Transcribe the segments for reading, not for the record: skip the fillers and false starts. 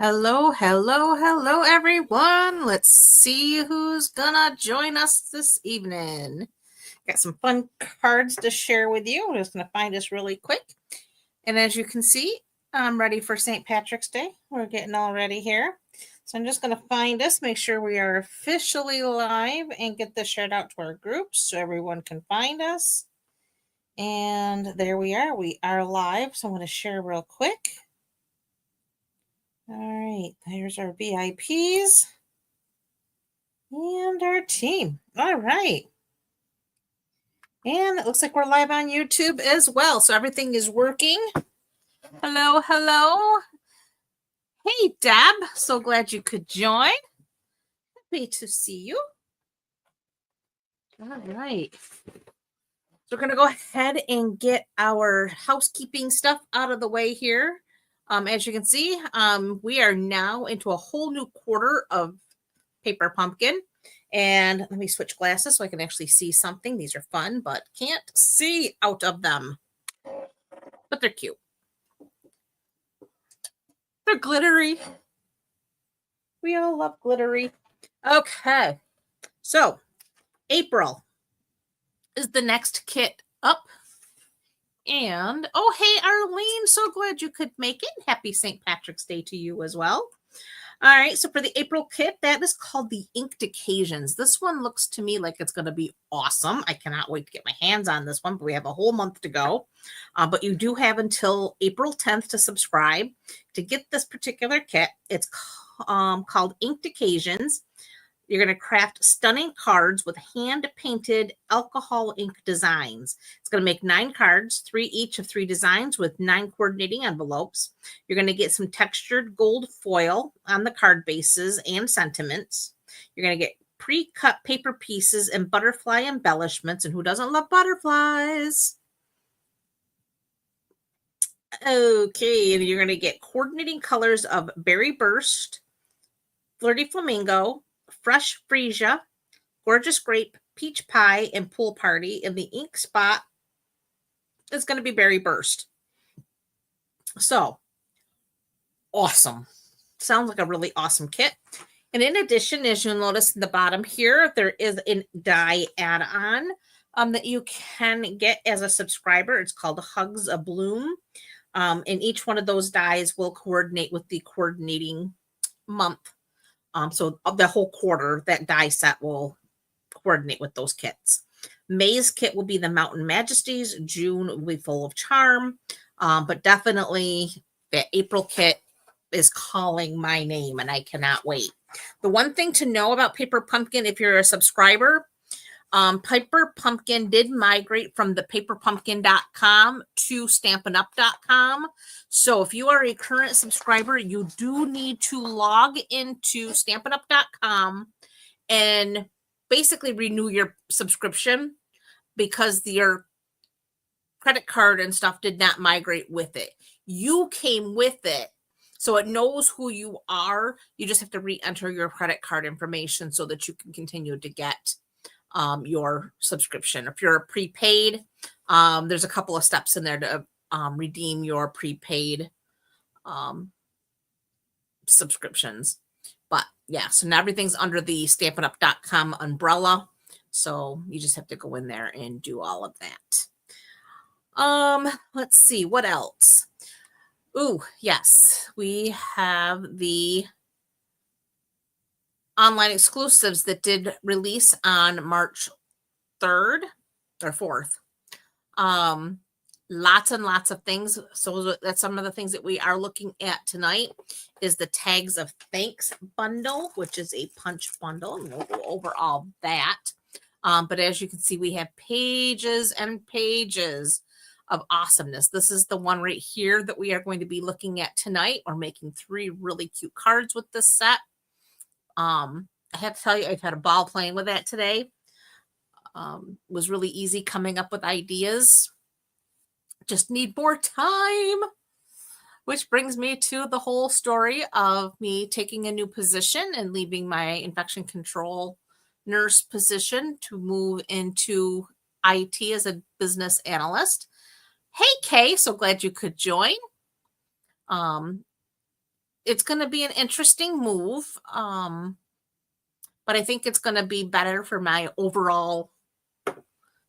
Hello, hello, hello, everyone. Let's see who's gonna join us this evening. Got some fun cards to share with you. I'm just gonna find this really quick. And as you can see, I'm ready for St. Patrick's Day. We're getting all ready here. So I'm just gonna find us, make sure we are officially live, and get this shared out to our groups so everyone can find us. And there we are. We are live. So I'm gonna share real quick. All right, there's our VIPs and our team. All right. And it looks like we're live on YouTube as well. So everything is working. Hello, hello. Hey, Deb. So glad you could join. Happy to see you. All right. So we're going to go ahead and get our housekeeping stuff out of the way here. As you can see, we are now into a whole new quarter of Paper Pumpkin. And let me switch glasses so I can actually see something. These are fun, but can't see out of them. But they're cute. They're glittery. We all love glittery. Okay. So April is the next kit up. And, oh, hey, Arlene, so glad you could make it. Happy St. Patrick's Day to you as well. All right, so for the April kit, that is called the Inked Occasions. This one looks to me like it's going to be awesome. I cannot wait to get my hands on this one, but we have a whole month to go. But you do have until April 10th to subscribe to get this particular kit. It's called Inked Occasions. You're going to craft stunning cards with hand-painted alcohol ink designs. It's going to make 9 cards, 3 each of 3 designs with 9 coordinating envelopes. You're going to get some textured gold foil on the card bases and sentiments. You're going to get pre-cut paper pieces and butterfly embellishments. And who doesn't love butterflies? Okay, and you're going to get coordinating colors of Berry Burst, Flirty Flamingo, Fresh Freesia, Gorgeous Grape, Peach Pie, and Pool Party. And the ink spot is going to be Berry Burst. So, awesome. Sounds like a really awesome kit. And in addition, as you'll notice in the bottom here, there is a die add-on that you can get as a subscriber. It's called Hugs a Bloom. And each one of those dies will coordinate with the coordinating month. So the whole quarter, that die set will coordinate with those kits. May's kit will be the Mountain Majesties. June will be Full of Charm. But definitely the April kit is calling my name, and I cannot wait. The one thing to know about Paper Pumpkin, if you're a subscriber, Paper Pumpkin did migrate from the paperpumpkin.com to stampinup.com. So if you are a current subscriber, you do need to log into stampinup.com and basically renew your subscription because your credit card and stuff did not migrate with it. You came with it. So it knows who you are. You just have to re-enter your credit card information so that you can continue to get your subscription. If you're prepaid, there's a couple of steps in there to redeem your prepaid subscriptions. But yeah, so now everything's under the stampinup.com umbrella. So you just have to go in there and do all of that. Let's see, what else? Ooh, yes, we have the online exclusives that did release on March 3rd or 4th. Lots and lots of things. So that's some of the things that we are looking at tonight is the Tags of Thanks bundle, which is a punch bundle. And we'll go over all that. But as you can see, we have pages and pages of awesomeness. This is the one right here that we are going to be looking at tonight. We're making 3 really cute cards with this set. I have to tell you, I've had a ball playing with that today. Was really easy coming up with ideas. Just need more time. Which brings me to the whole story of me taking a new position and leaving my infection control nurse position to move into IT as a business analyst. Hey, Kay, so glad you could join. it's going to be an interesting move. But I think it's going to be better for my overall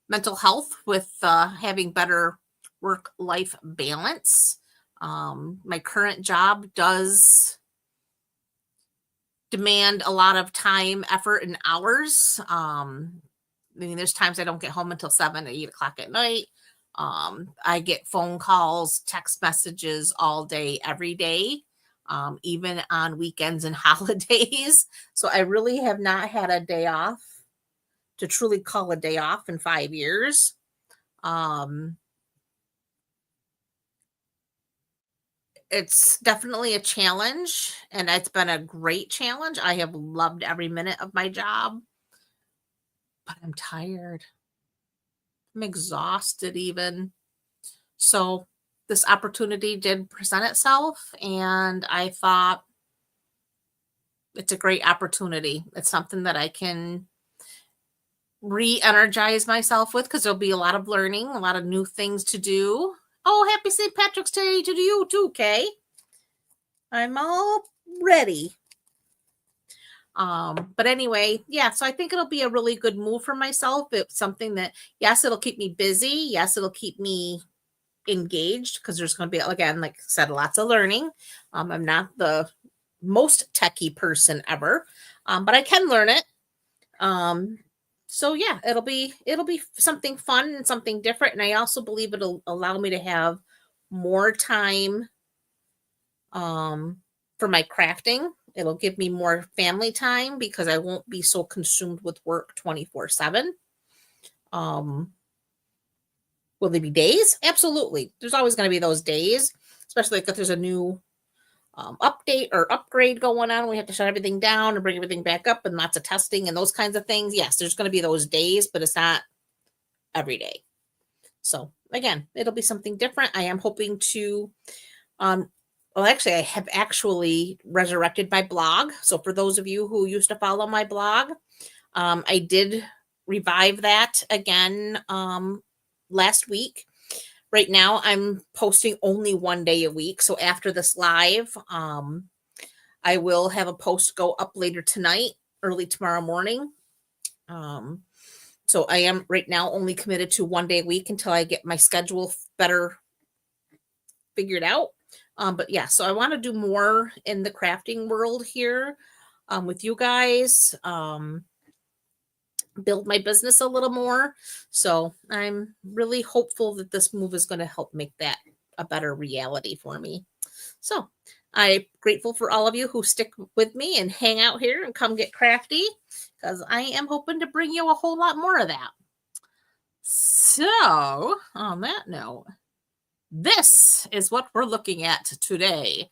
mental health with having better work-life balance. My current job does demand a lot of time, effort, and hours. I mean, there's times I don't get home until 7 or 8 o'clock at night. I get phone calls, text messages all day, every day, even on weekends and holidays. So I really have not had a day off to truly call a day off in 5 years. It's definitely a challenge, and it's been a great challenge. I have loved every minute of my job, but I'm tired. I'm exhausted even. So this opportunity did present itself, and I thought it's a great opportunity. It's something that I can re-energize myself with because there'll be a lot of learning, a lot of new things to do. Oh, happy St. Patrick's Day to you too, Kay. I'm all ready. But anyway, yeah, so I think it'll be a really good move for myself. It's something that, yes, it'll keep me busy. Yes, it'll keep me engaged because there's going to be, again, like I said, lots of learning. I'm not the most techie person ever, but I can learn it. So yeah, it'll be something fun and something different. And I also believe it'll allow me to have more time for my crafting. It'll give me more family time because I won't be so consumed with work 24/7. Will there be days? Absolutely. There's always going to be those days, especially if there's a new update or upgrade going on. We have to shut everything down and bring everything back up and lots of testing and those kinds of things. Yes, there's going to be those days, but it's not every day. So again, it'll be something different. I am hoping to, well, actually, I have actually resurrected my blog. So for those of you who used to follow my blog, I did revive that again last week. Right now, I'm posting only 1 day a week. So after this live, I will have a post go up later tonight, early tomorrow morning. So I am right now only committed to 1 day a week until I get my schedule better figured out. But yeah, so I want to do more in the crafting world here with you guys. Build my business a little more. So I'm really hopeful that this move is going to help make that a better reality for me. So I'm grateful for all of you who stick with me and hang out here and come get crafty because I am hoping to bring you a whole lot more of that. So on that note, this is what we're looking at today.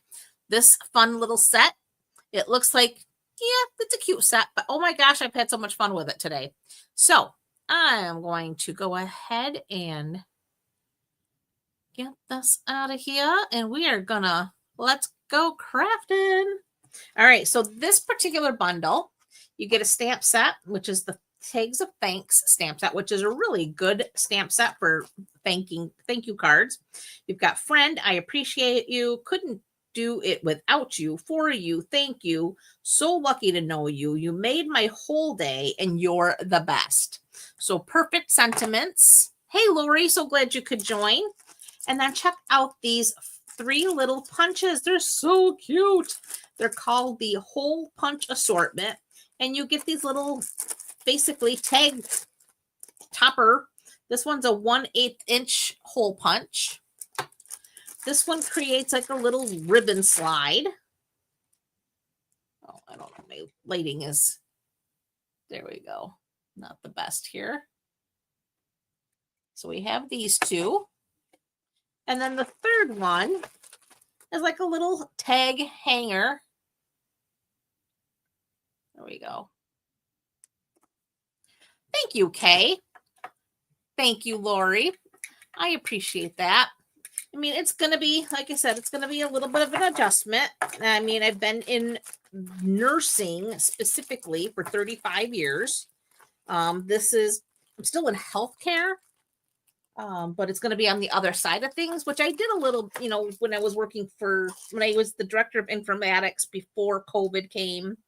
This fun little set. It looks like, yeah, it's a cute set, but oh my gosh, I've had so much fun with it today. So I am going to go ahead and get this out of here, and we are gonna, let's go crafting. All right, so this particular bundle, you get a stamp set, which is the Tags of Thanks stamp set, which is a really good stamp set for thank you cards. You've got friend, I appreciate you, couldn't do it without you, for you, thank you, so lucky to know you, you made my whole day, and you're the best. So perfect sentiments. Hey Lori, so glad you could join. And then check out these 3 little punches. They're so cute. They're called the Hole Punch Assortment, and you get these little basically tag topper. This one's a 1/8 inch hole punch. This one creates like a little ribbon slide. Oh, I don't know. My lighting is, there we go. Not the best here. So we have these 2. And then the third one is like a little tag hanger. There we go. Thank you, Kay. Thank you, Lori. I appreciate that. I mean, it's going to be, like I said, it's going to be a little bit of an adjustment. I mean, I've been in nursing specifically for 35 years. I'm still in healthcare. But it's going to be on the other side of things, which I did a little, when I was when I was the director of informatics before COVID came.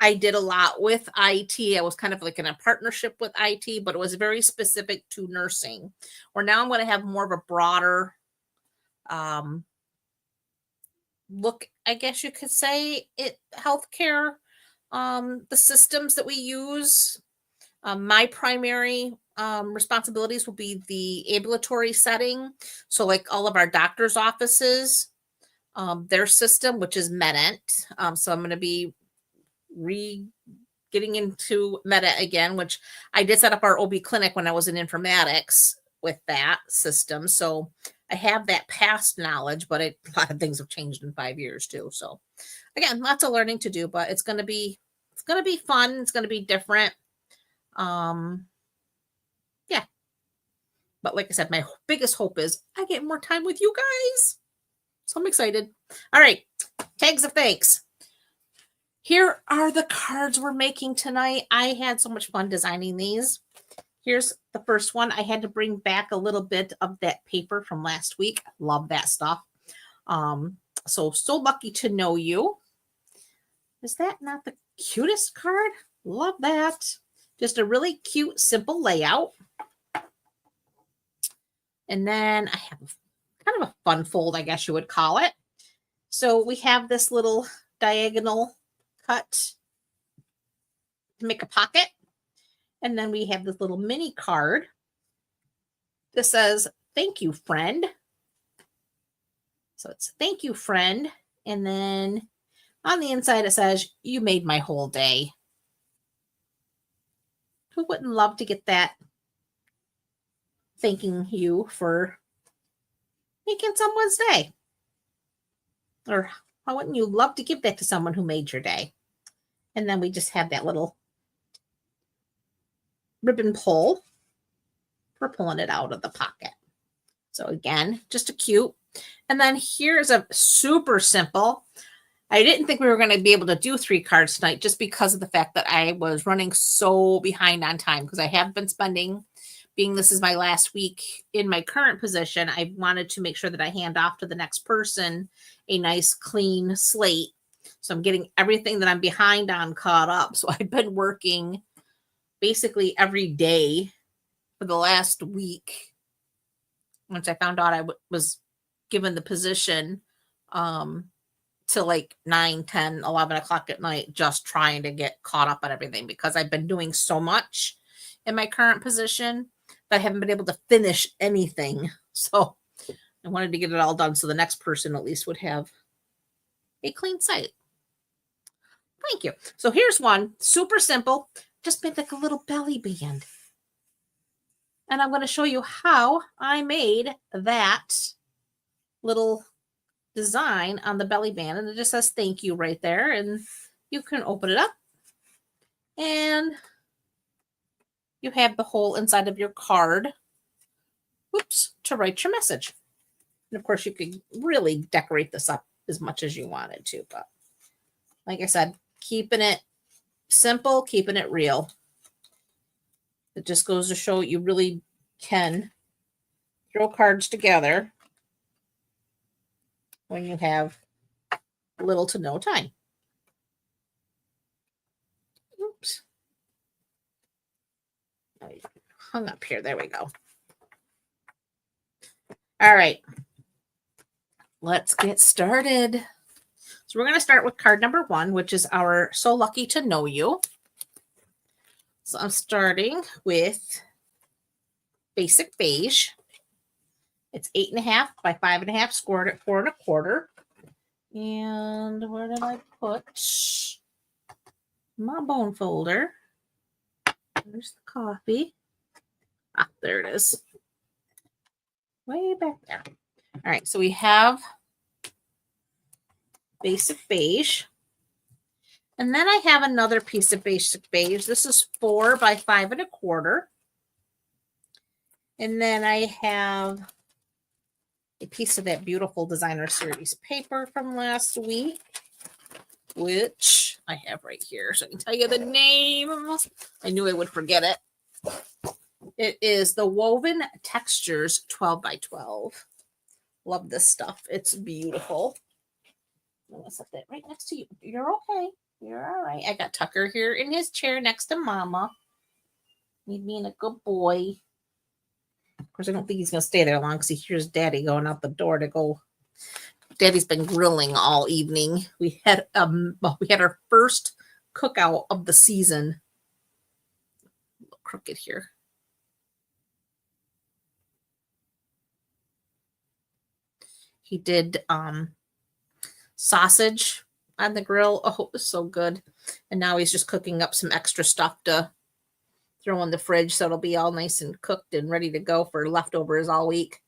I did a lot with IT. I was kind of like in a partnership with IT, but it was very specific to nursing. Where now I'm going to have more of a broader look, I guess you could say, healthcare, the systems that we use. My primary responsibilities will be the ambulatory setting. So like all of our doctor's offices, their system, which is Medent. So I'm going to be getting into Meta again, which I did set up our OB clinic when I was in informatics with that system. So I have that past knowledge, but a lot of things have changed in 5 years too. So again, lots of learning to do, but it's going to be fun. It's going to be different. Yeah. But like I said, my biggest hope is I get more time with you guys. So I'm excited. All right. Tags of thanks. Here are the cards we're making tonight. I had so much fun designing these. Here's the first one. I had to bring back a little bit of that paper from last week. Love that stuff. So lucky to know you. Is that not the cutest card? Love that. Just a really cute, simple layout. And then I have kind of a fun fold, I guess you would call it. So we have this little diagonal cut to make a pocket. And then we have this little mini card that says, thank you, friend. So it's thank you, friend. And then on the inside, it says, you made my whole day. Who wouldn't love to get that? Thanking you for making someone's day. Or how wouldn't you love to give that to someone who made your day? And then we just have that little ribbon pull for pulling it out of the pocket. So again, just a cute. And then here's a super simple. I didn't think we were going to be able to do 3 cards tonight just because of the fact that I was running so behind on time because I have been spending, being this is my last week in my current position, I wanted to make sure that I hand off to the next person a nice clean slate. So I'm getting everything that I'm behind on caught up. So I've been working basically every day for the last week. Once I found out I was given the position till like 9, 10, 11 o'clock at night, just trying to get caught up on everything because I've been doing so much in my current position that I haven't been able to finish anything. So I wanted to get it all done so the next person at least would have a clean slate. Thank you. So here's one, super simple, just made like a little belly band. And I'm going to show you how I made that little design on the belly band. And it just says thank you right there. And you can open it up. And you have the whole inside of your card. Oops, to write your message. And of course, you could really decorate this up as much as you wanted to. But like I said, keeping it simple, keeping it real. It just goes to show you really can throw cards together when you have little to no time. Oops. I hung up here. There we go. All right. Let's get started. So we're going to start with card number 1, which is our So Lucky to Know You. So I'm starting with Basic Beige. It's 8.5 by 5.5, scored at 4 1/4. And where did I put my bone folder? There's the coffee. Ah, there it is. Way back there. All right, so we have Basic Beige. And then I have another piece of Basic Beige. This is 4 by 5 1/4. And then I have a piece of that beautiful designer series paper from last week, which I have right here. So I can tell you the name. I knew I would forget it. It is the Woven Textures 12 by 12. Love this stuff. It's beautiful. I'm going to set that right next to you. You're okay. You're all right. I got Tucker here in his chair next to Mama. Me being a good boy. Of course, I don't think he's going to stay there long because he hears Daddy going out the door to go. Daddy's been grilling all evening. We had our first cookout of the season. A little crooked here. He did sausage on the grill. Oh, it was so good. And now he's just cooking up some extra stuff to throw in the fridge so it'll be all nice and cooked and ready to go for leftovers all week.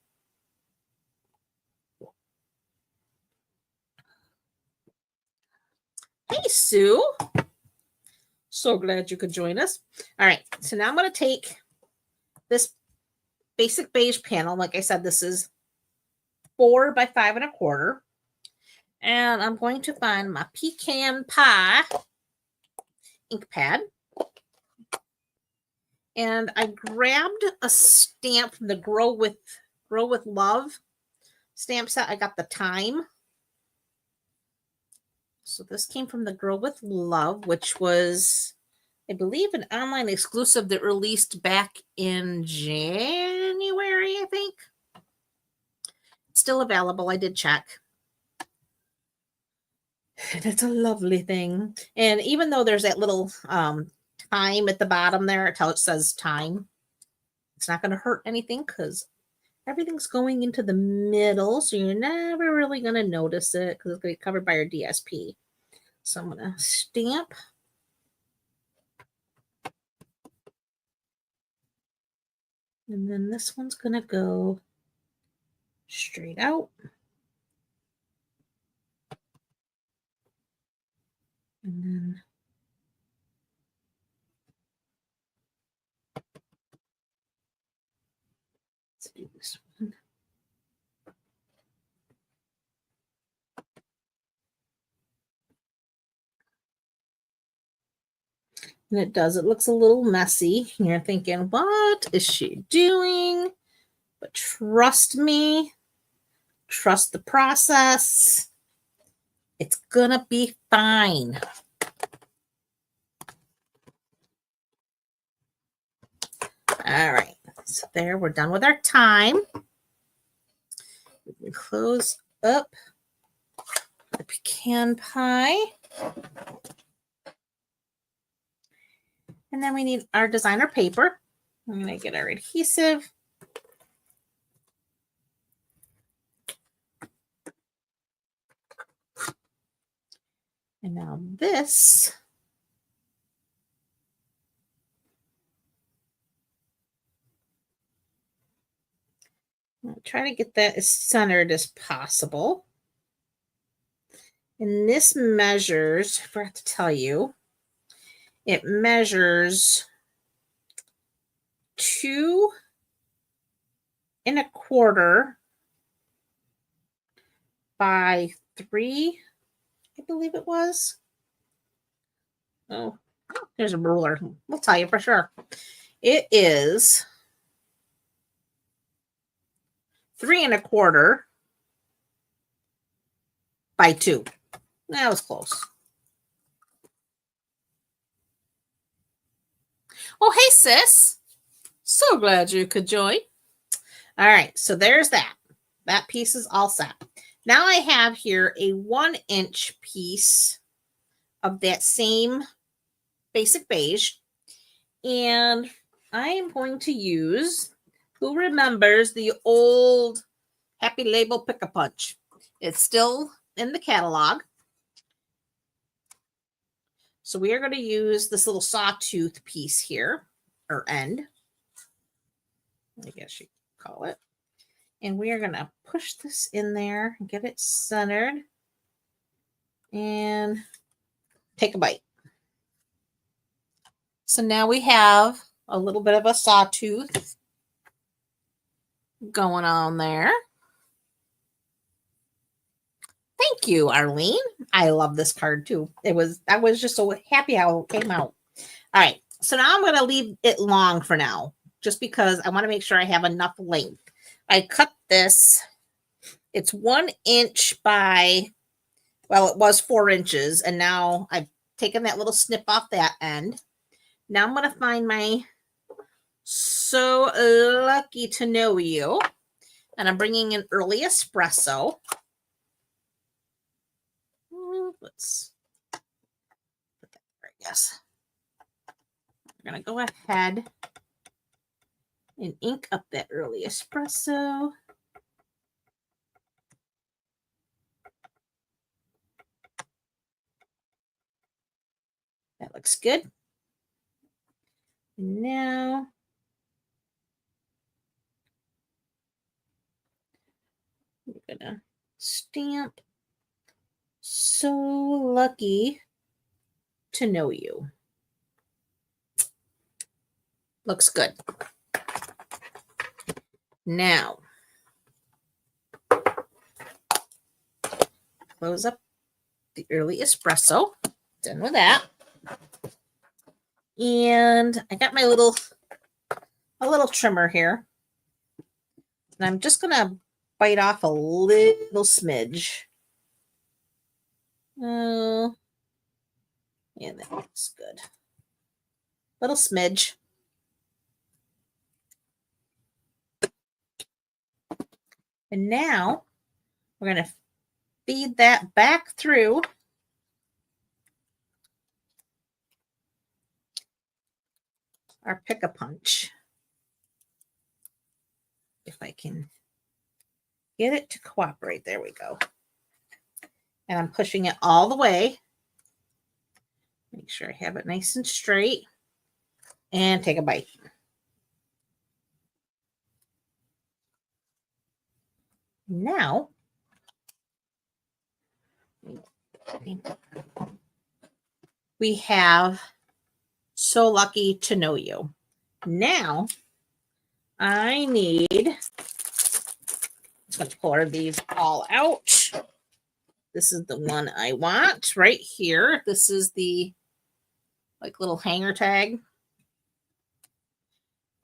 Hey, Sue. So glad you could join us. All right, so now I'm going to take this basic beige panel. Like I said, this is 4 by 5 1/4. And I'm going to find my pecan pie ink pad. And I grabbed a stamp from the Grow with Love stamp set. I got the time. So this came from the Grow with Love, which was, I believe, an online exclusive that released back in January, I think. It's still available. I did check. And it's a lovely thing. And even though there's that little time at the bottom there, it says time, it's not going to hurt anything because everything's going into the middle. So you're never really going to notice it because it's going to be covered by your DSP. So I'm going to stamp. And then this one's going to go straight out. And then let's do this one. And it does. It looks a little messy. And you're thinking, what is she doing? But trust me. Trust the process. It's going to be fine. All right. So there, we're done with our time. We can close up the pecan pie. And then we need our designer paper. I'm going to get our adhesive. And now this I'll try to get that as centered as possible. And this measures, I forgot to tell you, it measures 2 1/4 by 3, I believe it was. Oh, there's a ruler. We'll tell you for sure. It is 3 1/4 by 2. That was close. Oh, hey, sis. So glad you could join. All right, so there's that. That piece is all set. Now I have here a 1-inch piece of that same basic beige. And I am going to use, who remembers the old Happy Label Pick-a-Punch? It's still in the catalog. So we are going to use this little sawtooth piece here, or end, I guess you call it. And we are going to push this in there and get it centered and take a bite. So now we have a little bit of a sawtooth going on there. Thank you, Arlene. I love this card too. I was just so happy how it came out. All right. So now I'm going to leave it long for now. just because I want to make sure I have enough length. I cut this. It's 1 inch by, well, it was 4 inches, and now I've taken that little snip off that end. Now I'm going to find my So Lucky to Know You, and I'm bringing in early espresso. Let's put that there, I guess. We're going to go ahead and ink up that early espresso. That looks good. Now we're gonna stamp So Lucky to Know You. Looks good. Now close up the early espresso. Done with that. And I got my little trimmer here. And I'm just gonna bite off a little smidge. Oh, yeah, that looks good. Little smidge. And now we're going to feed that back through our Pick-a-Punch. If I can get it to cooperate. There we go. And I'm pushing it all the way. Make sure I have it nice and straight. And take a bite. Now, we have So Lucky to Know You. Now, I need, I'm going to pour these all out. This is the one I want right here. This is the like little hanger tag.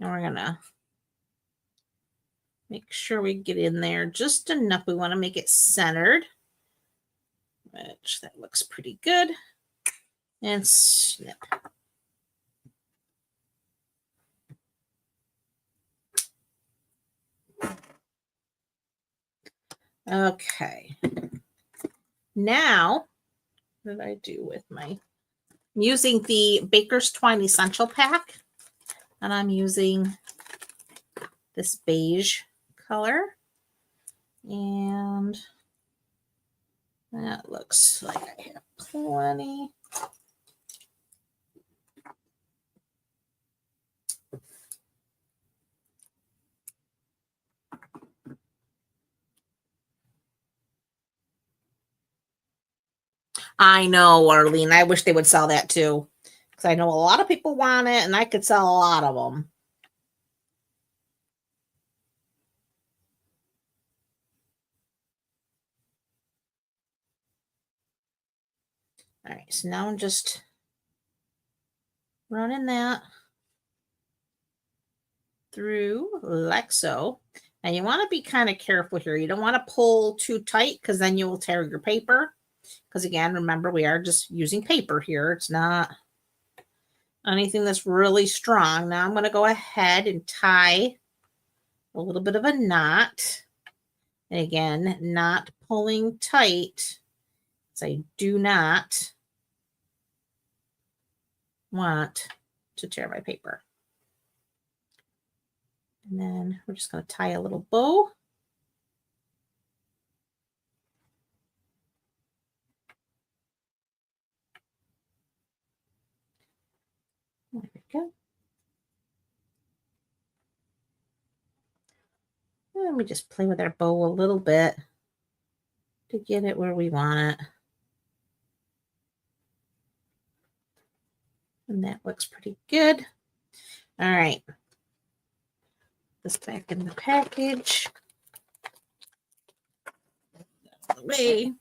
And we're going to make sure we get in there just enough. We want to make it centered, which that looks pretty good. And snip. Okay. Now, what did I do with my, I'm using the Baker's Twine Essential Pack, and I'm using this beige color, and that looks like I have plenty. I know, Arlene. I wish they would sell that too, because I know a lot of people want it, and I could sell a lot of them. All right, so now I'm just running that through like so. And you want to be kind of careful here. You don't want to pull too tight because then you will tear your paper. Because again, remember, we are just using paper here. It's not anything that's really strong. Now I'm going to go ahead and tie a little bit of a knot. And again, not pulling tight. So I do not want to tear my paper. And then we're just going to tie a little bow. There we go. And we just play with our bow a little bit to get it where we want it. And that looks pretty good. All right. This back in the package. Away.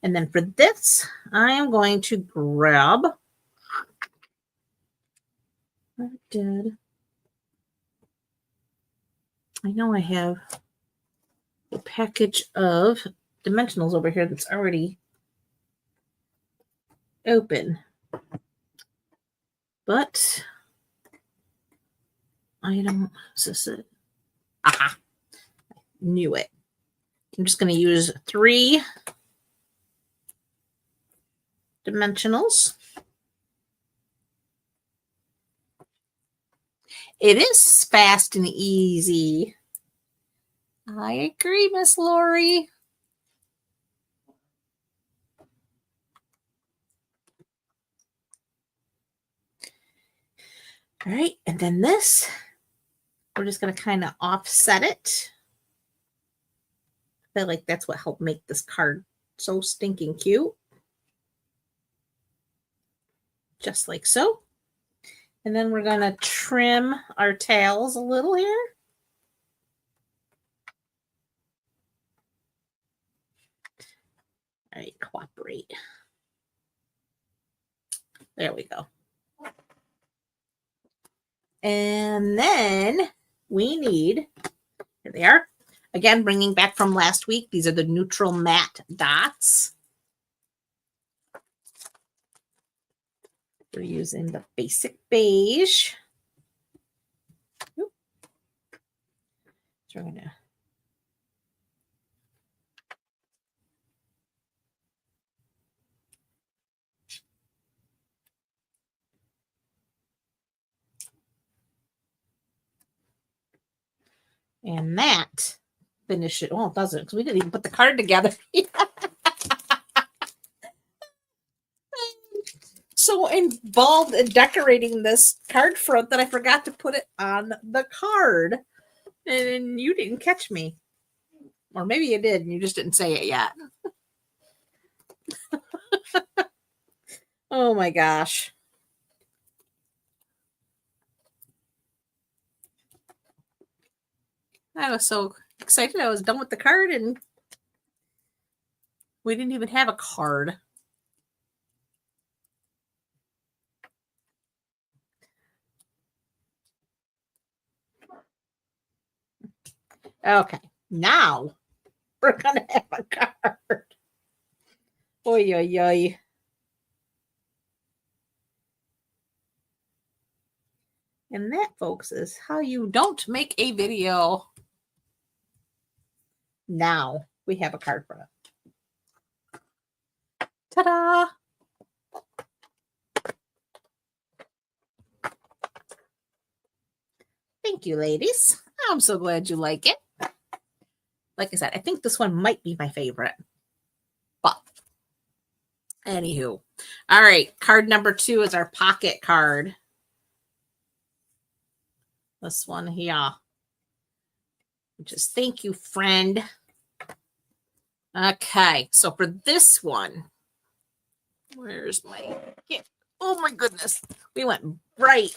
And then for this, I am going to grab, I did I know I have a package of dimensionals over here that's already open. But I don't, is this it? Aha, knew it. I'm just going to use 3 dimensionals. It is fast and easy. I agree, Miss Lori. All right, and then this, we're just going to kind of offset it. I feel like that's what helped make this card so stinking cute. Just like so. And then we're going to trim our tails a little here. All right, cooperate. There we go. And then we need, here they are. Again, bringing back from last week, these are the neutral matte dots. We're using the basic beige. So we're going to and that finish it. Well, it doesn't because we didn't even put the card together. So involved in decorating this card front that I forgot to put it on the card. And you didn't catch me. Or maybe you did and you just didn't say it yet. Oh my gosh. I was so excited. I was done with the card and we didn't even have a card. Okay, now we're going to have a card. Oy, oy, oy. And that, folks, is how you don't make a video. Now we have a card for it. Ta-da! Thank you, ladies. I'm so glad you like it. Like I said, I think this one might be my favorite. But anywho. All right, card number 2 is our pocket card. This one here. Just thank you, friend. Okay, so for this one, where's my... Oh my goodness. We went bright,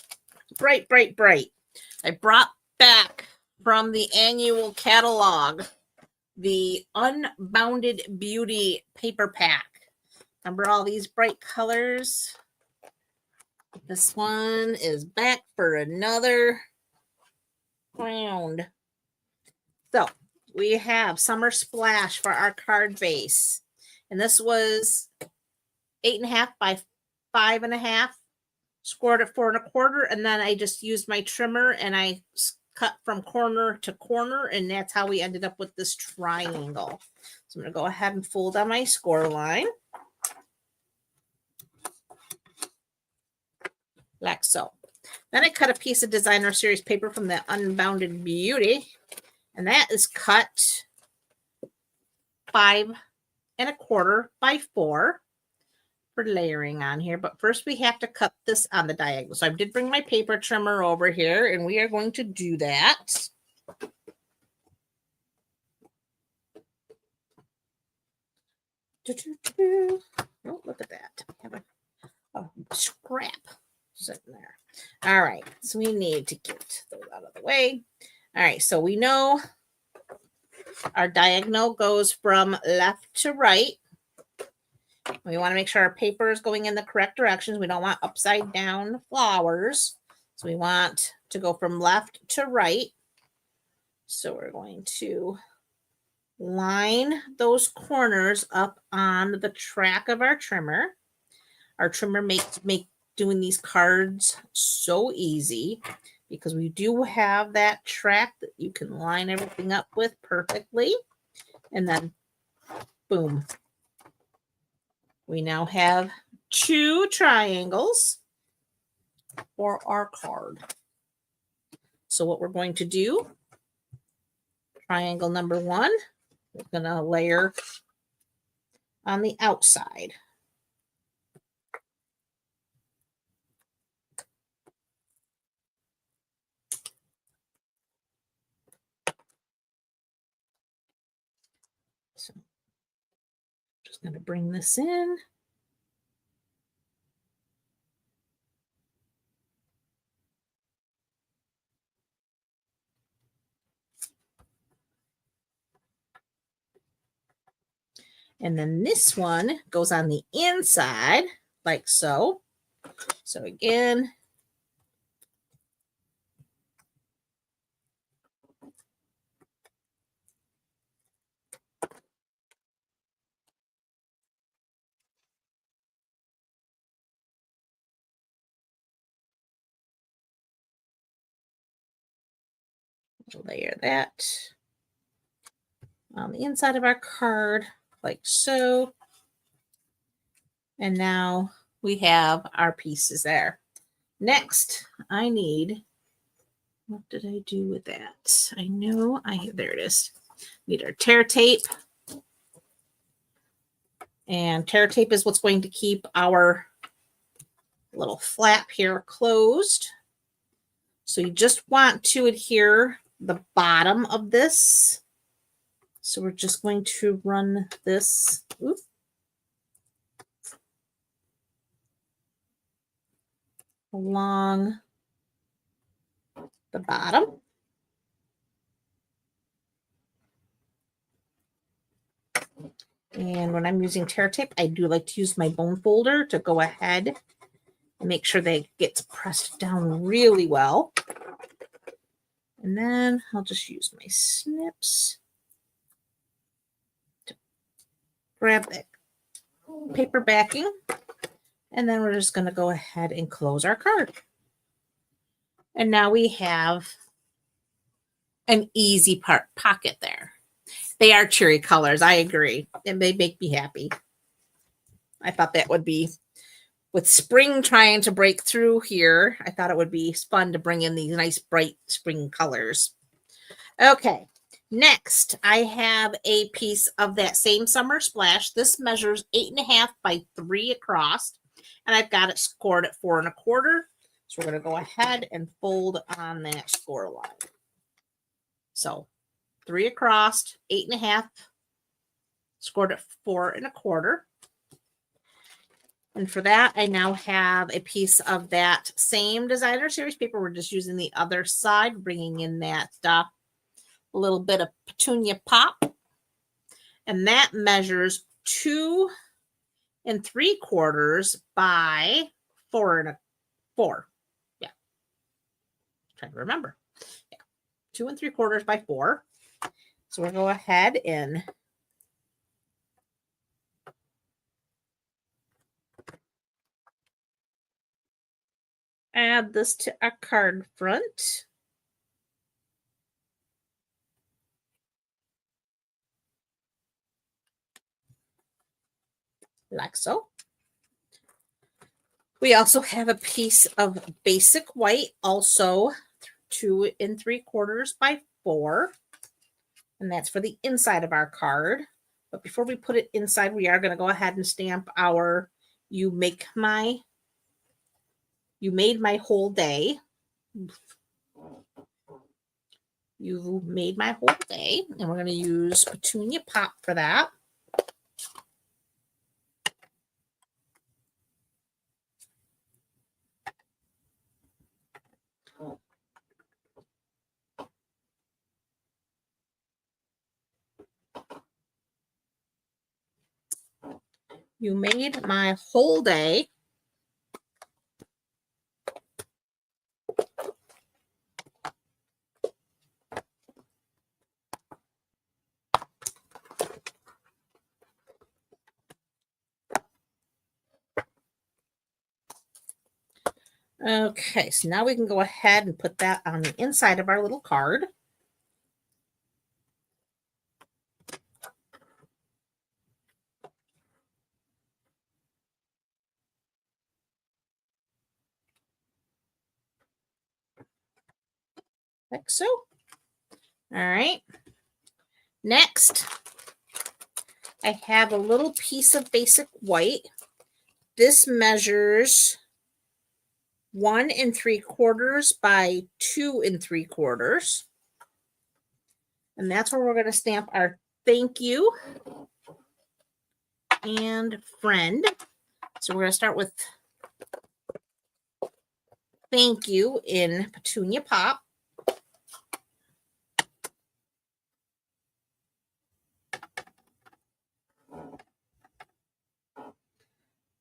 bright, bright, bright. I brought back from the annual catalog the Unbounded Beauty paper pack. Remember all these bright colors? This one is back for another round. So we have Summer Splash for our card base. And this was 8.5 by 5.5. Scored at 4 1/4. And then I just used my trimmer and I cut from corner to corner. And that's how we ended up with this triangle. So I'm going to go ahead and fold on my score line. Like so. Then I cut a piece of Designer Series paper from the Unbounded Beauty. And that is cut 5 1/4 by 4 for layering on here. But first we have to cut this on the diagonal. So I did bring my paper trimmer over here and we are going to do that. Oh, look at that. I have a scrap sitting there. All right, so we need to get those out of the way. All right, so we know our diagonal goes from left to right. We want to make sure our paper is going in the correct directions. We don't want upside down flowers. So we want to go from left to right. So we're going to line those corners up on the track of our trimmer. Our trimmer makes doing these cards so easy because we do have that track that you can line everything up with perfectly. And then boom. We now have 2 triangles for our card. So what we're going to do, triangle number 1, we're going to layer on the outside. So just going to bring this in. And then this one goes on the inside like so. So again, layer that on the inside of our card like so. And now we have our pieces there. Next, I need, what did I do with that? I know there it is. Need our tear tape. And tear tape is what's going to keep our little flap here closed. So you just want to adhere the bottom of this. So we're just going to run this along the bottom. And when I'm using tear tape, I do like to use my bone folder to go ahead and make sure that it gets pressed down really well. And then I'll just use my snips to grab that paper backing. And then we're just going to go ahead and close our card. And now we have an easy pocket there. They are cheery colors. I agree. And they make me happy. I thought that would be, with spring trying to break through here, I thought it would be fun to bring in these nice bright spring colors. Okay, next I have a piece of that same Summer Splash. This measures 8.5 by 3 across, and I've got it scored at 4 1/4. So we're going to go ahead and fold on that score line. So 3 across, 8.5, scored at 4 1/4. And for that, I now have a piece of that same Designer Series paper. We're just using the other side, bringing in that little bit of petunia pop. And that measures 2 3/4 by 4 1/4. Yeah. Trying to remember. Yeah. 2 3/4 by 4. So we'll go ahead and add this to our card front. Like so. We also have a piece of basic white, also 2 3/4 by 4. And that's for the inside of our card. But before we put it inside, we are going to go ahead and stamp our You Made My Whole Day. You Made My Whole Day. And we're going to use Petunia Pop for that. You Made My Whole Day. Okay, so now we can go ahead and put that on the inside of our little card. Like so. All right. Next, I have a little piece of basic white. This measures 1 3/4 by 2 3/4. And that's where we're going to stamp our thank you and friend. So we're going to start with thank you in Petunia Pop.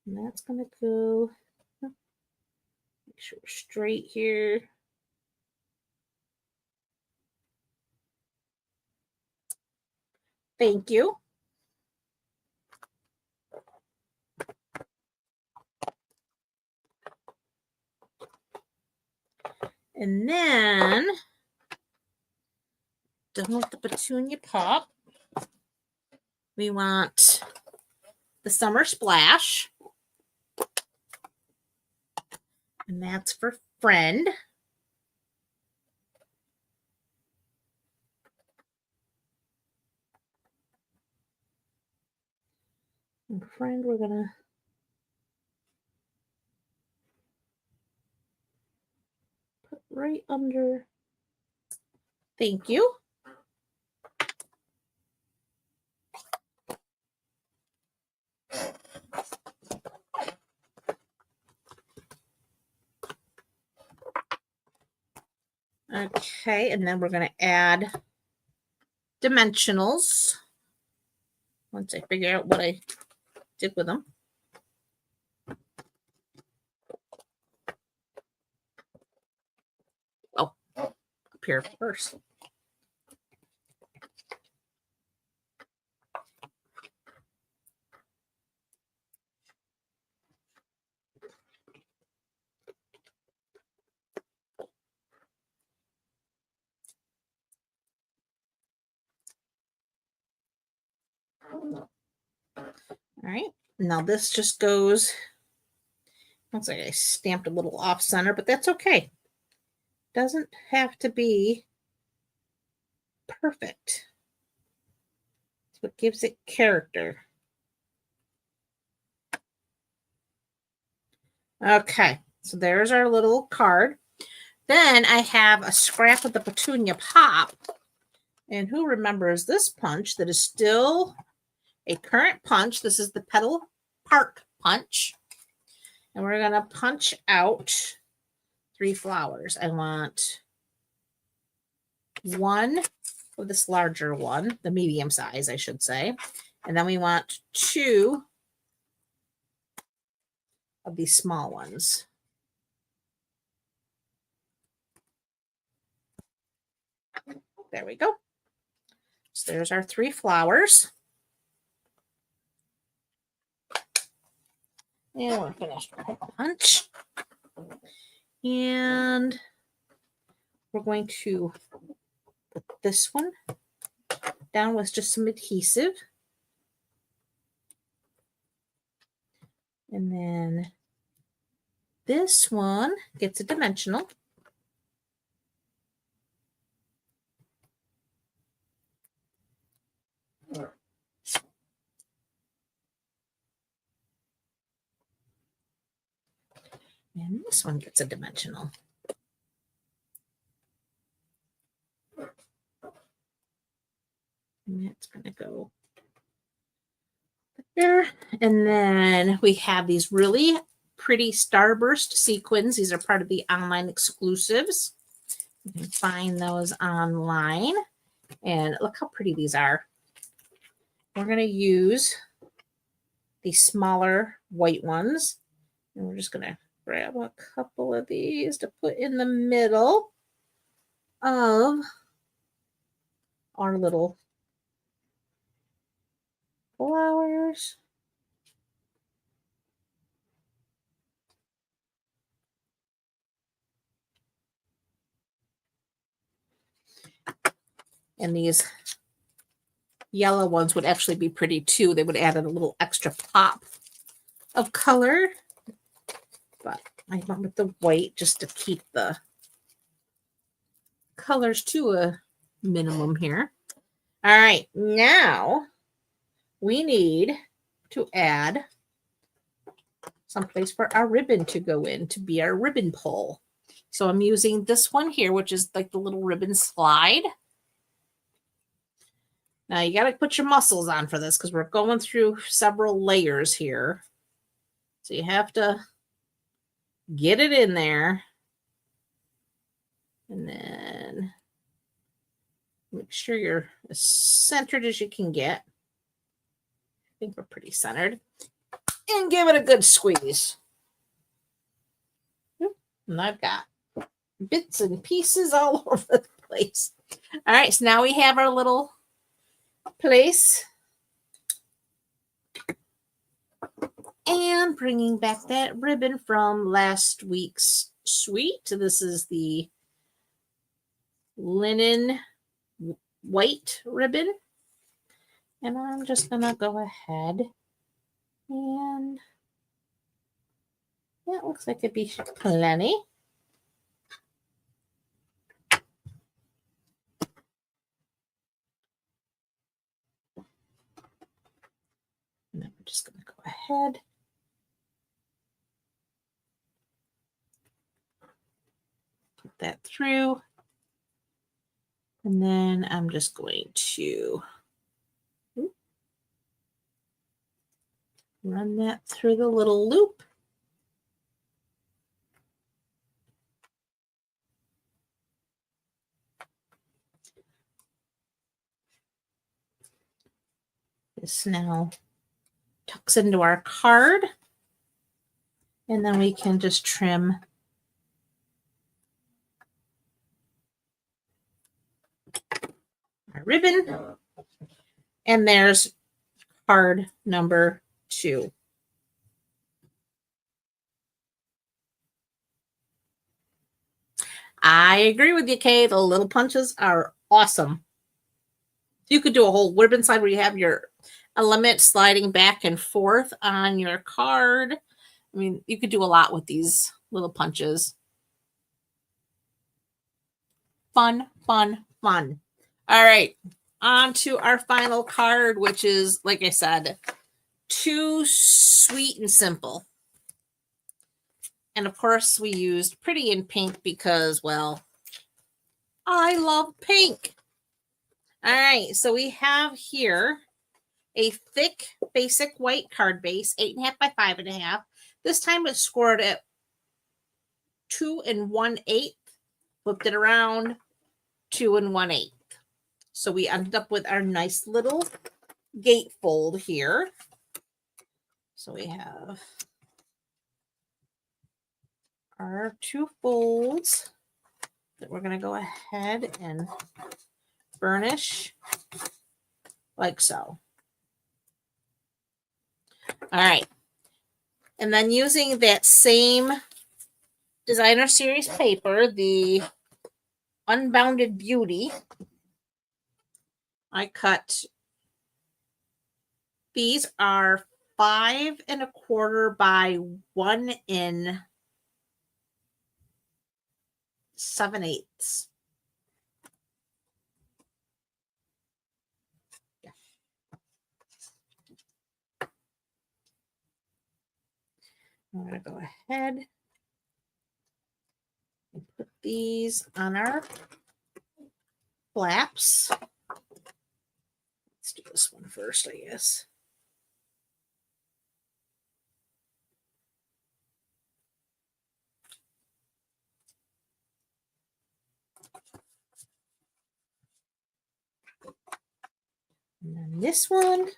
And that's going to go, make sure we're straight here. Thank you. And then, done with the Petunia Pop, we want the Summer Splash. And that's for friend. And friend, we're going to put right under thank you. Okay, and then we're going to add dimensionals once I figure out what I did with them. Oh, up here first. All right, now this just goes, looks like I stamped a little off center, but that's okay. Doesn't have to be perfect. It's what gives it character. Okay, so there's our little card. Then I have a scrap of the Petunia Pop. And who remembers this punch that is still a current punch? This is the Petal Park punch. And we're going to punch out 3 flowers. I want 1 of this larger one, the medium size, I should say. And then we want 2 of these small ones. There we go. So there's our 3 flowers. And we're finished with the punch. And we're going to put this one down with just some adhesive. And then this one gets a dimensional. And this one gets a dimensional. And that's going to go there. And then we have these really pretty starburst sequins. These are part of the online exclusives. You can find those online. And look how pretty these are. We're going to use the smaller white ones. And we're just going to grab a couple of these to put in the middle of our little flowers. And these yellow ones would actually be pretty too. They would add a little extra pop of color. But I went with the white just to keep the colors to a minimum here. All right, now we need to add someplace for our ribbon to go in to be our ribbon pull. So I'm using this one here, which is like the little ribbon slide. Now you got to put your muscles on for this because we're going through several layers here. So you have to get it in there. And then make sure you're as centered as you can get. I think we're pretty centered. And give it a good squeeze. And I've got bits and pieces all over the place. All right, so now we have our little place. And bringing back that ribbon from last week's suite. This is the linen white ribbon. And I'm just going to go ahead and that looks like it'd be plenty. And then we're just going to go ahead. Put that through. And then I'm just going to run that through the little loop. This now tucks into our card. And then we can just trim our ribbon. And there's card number 2. I agree with you, Kay. The little punches are awesome. You could do a whole ribbon slide where you have your element sliding back and forth on your card. I mean, you could do a lot with these little punches. Fun, fun, fun. All right, on to our final card, which is, like I said, too sweet and simple. And of course, we used pretty in pink because, well, I love pink. All right, so we have here a thick basic white card base, 8.5 by 5.5. This time it's scored at 2 1/8. Flipped it around, 2 1/8. So we ended up with our nice little gatefold here. So we have our 2 folds that we're going to go ahead and burnish like so. All right. And then using that same designer series paper, the Unbounded Beauty, I cut, these are 5 1/4 by 1 7/8. I'm going to go ahead and put these on our flaps. Let's do this one first, I guess. And then this one.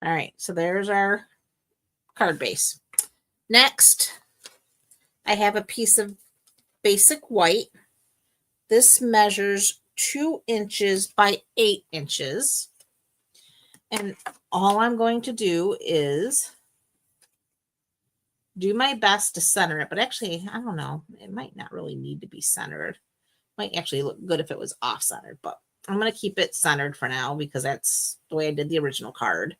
All right, so there's our card base. Next, I have a piece of basic white. This measures 2 inches by 8 inches. And all I'm going to do is do my best to center it. But actually, I don't know. It might not really need to be centered. Might actually look good if it was off-centered. But I'm going to keep it centered for now because that's the way I did the original card.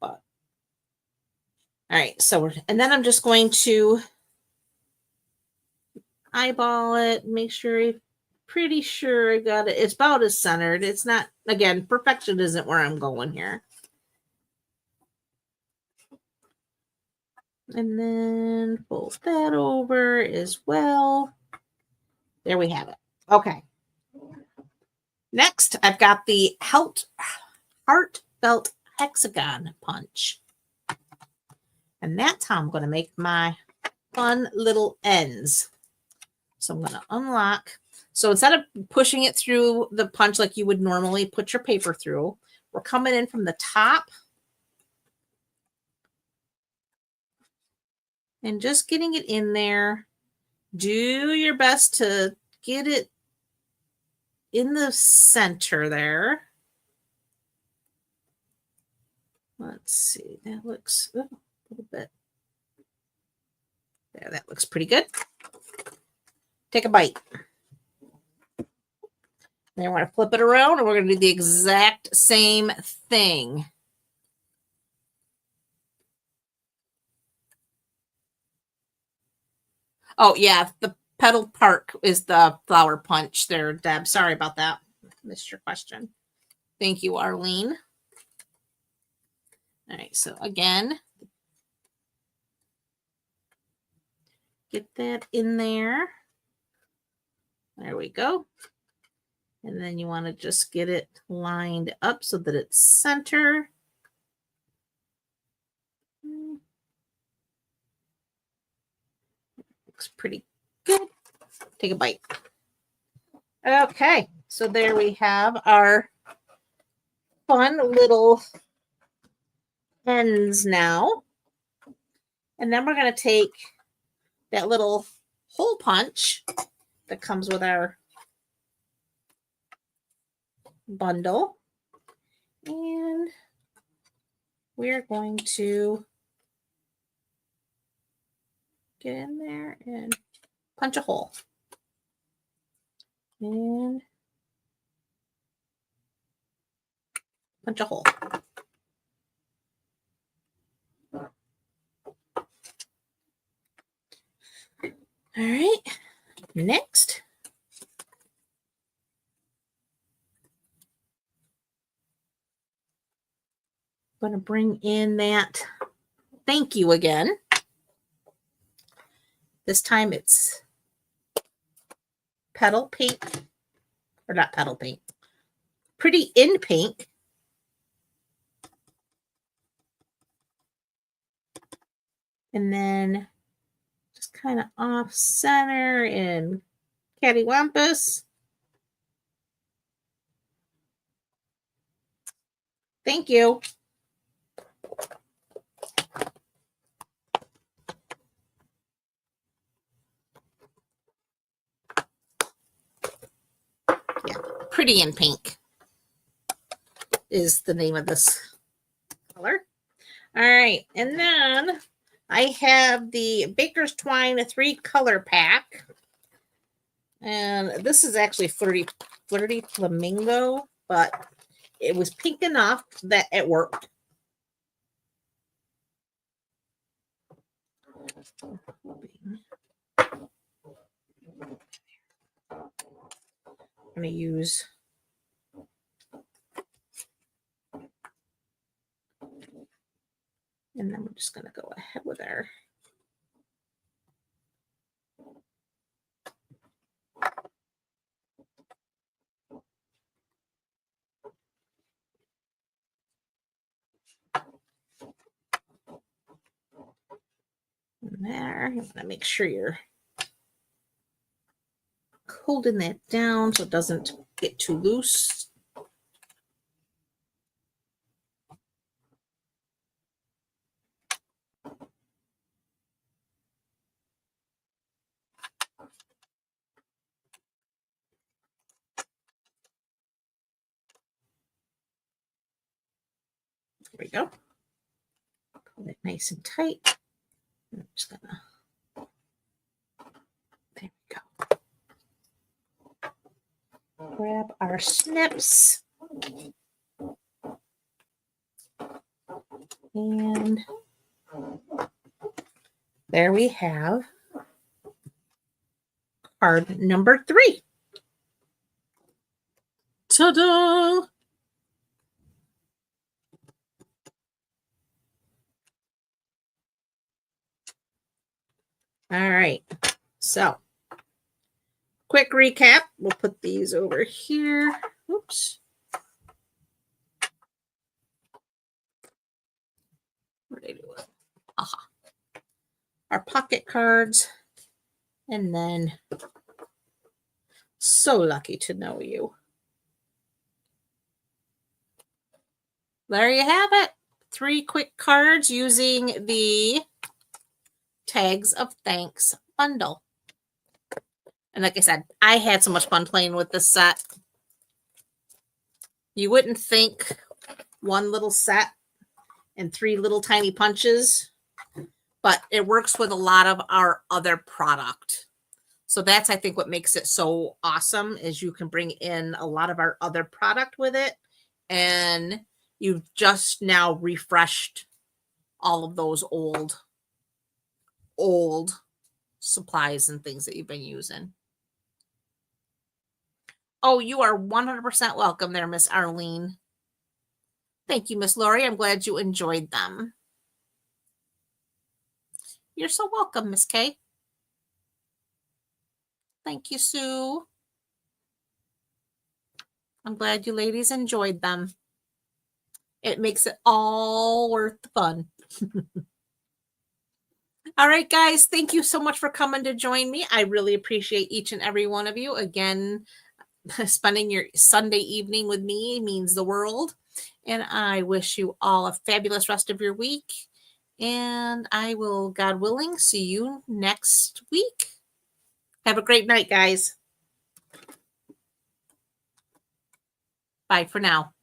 But all right. So, and then I'm just going to eyeball it. Make sure pretty sure I got it. It's about as centered. It's not, again, perfection isn't where I'm going here. And then fold that over as well. There we have it. Okay. Next, I've got the heartfelt hexagon punch. And that's how I'm going to make my fun little ends. So I'm going to unlock. So instead of pushing it through the punch like you would normally put your paper through, we're coming in from the top and just getting it in there. Do your best to get it in the center there. Let's see. That looks a little bit. There, that looks pretty good. Take a bite. Then we're going to flip it around and we're going to do the exact same thing. Oh, yeah. The petal part is the flower punch there, Deb. Sorry about that. Missed your question. Thank you, Arlene. All right. So again, get that in there. There we go. And then you want to just get it lined up so that it's center. Looks pretty good. Take a bite. Okay, so there we have our fun little ends now. And then we're going to take that little hole punch that comes with our bundle. And we're going to get in there and punch a hole. And punch a hole. All right, next. I'm going to bring in that thank you again. This time it's petal pink, or not petal pink, pretty in pink. And then just kind of off center in cattywampus. Thank you. Yeah, pretty in pink is the name of this color. All right, and then I have the Baker's Twine 3-color pack. And this is actually Flirty Flamingo, but it was pink enough that it worked. I'm going to use and then we're just going to go ahead with our there. You want to make sure you're holding that down so it doesn't get too loose. There we go. Pull it nice and tight. I'm just gonna, there we go. Grab our snips. And there we have card number 3. Ta-da! All right. So, quick recap. We'll put these over here. Oops. Where did I do it? Aha. Our pocket cards. And then, so lucky to know you. There you have it. 3 quick cards using the Tags of Thanks bundle. And like I said, I had so much fun playing with this set. You wouldn't think one little set and 3 little tiny punches, but it works with a lot of our other product. So that's, I think, what makes it so awesome is you can bring in a lot of our other product with it, and you've just now refreshed all of those old supplies and things that you've been using. Oh, you are 100% welcome there, Miss Arlene. Thank you, Miss Lori. I'm glad you enjoyed them. You're so welcome, Miss Kay. Thank you, Sue. I'm glad you ladies enjoyed them. It makes it all worth the fun. All right, guys, thank you so much for coming to join me. I really appreciate each and every one of you. Again, spending your Sunday evening with me means the world. And I wish you all a fabulous rest of your week. And I will, God willing, see you next week. Have a great night, guys. Bye for now.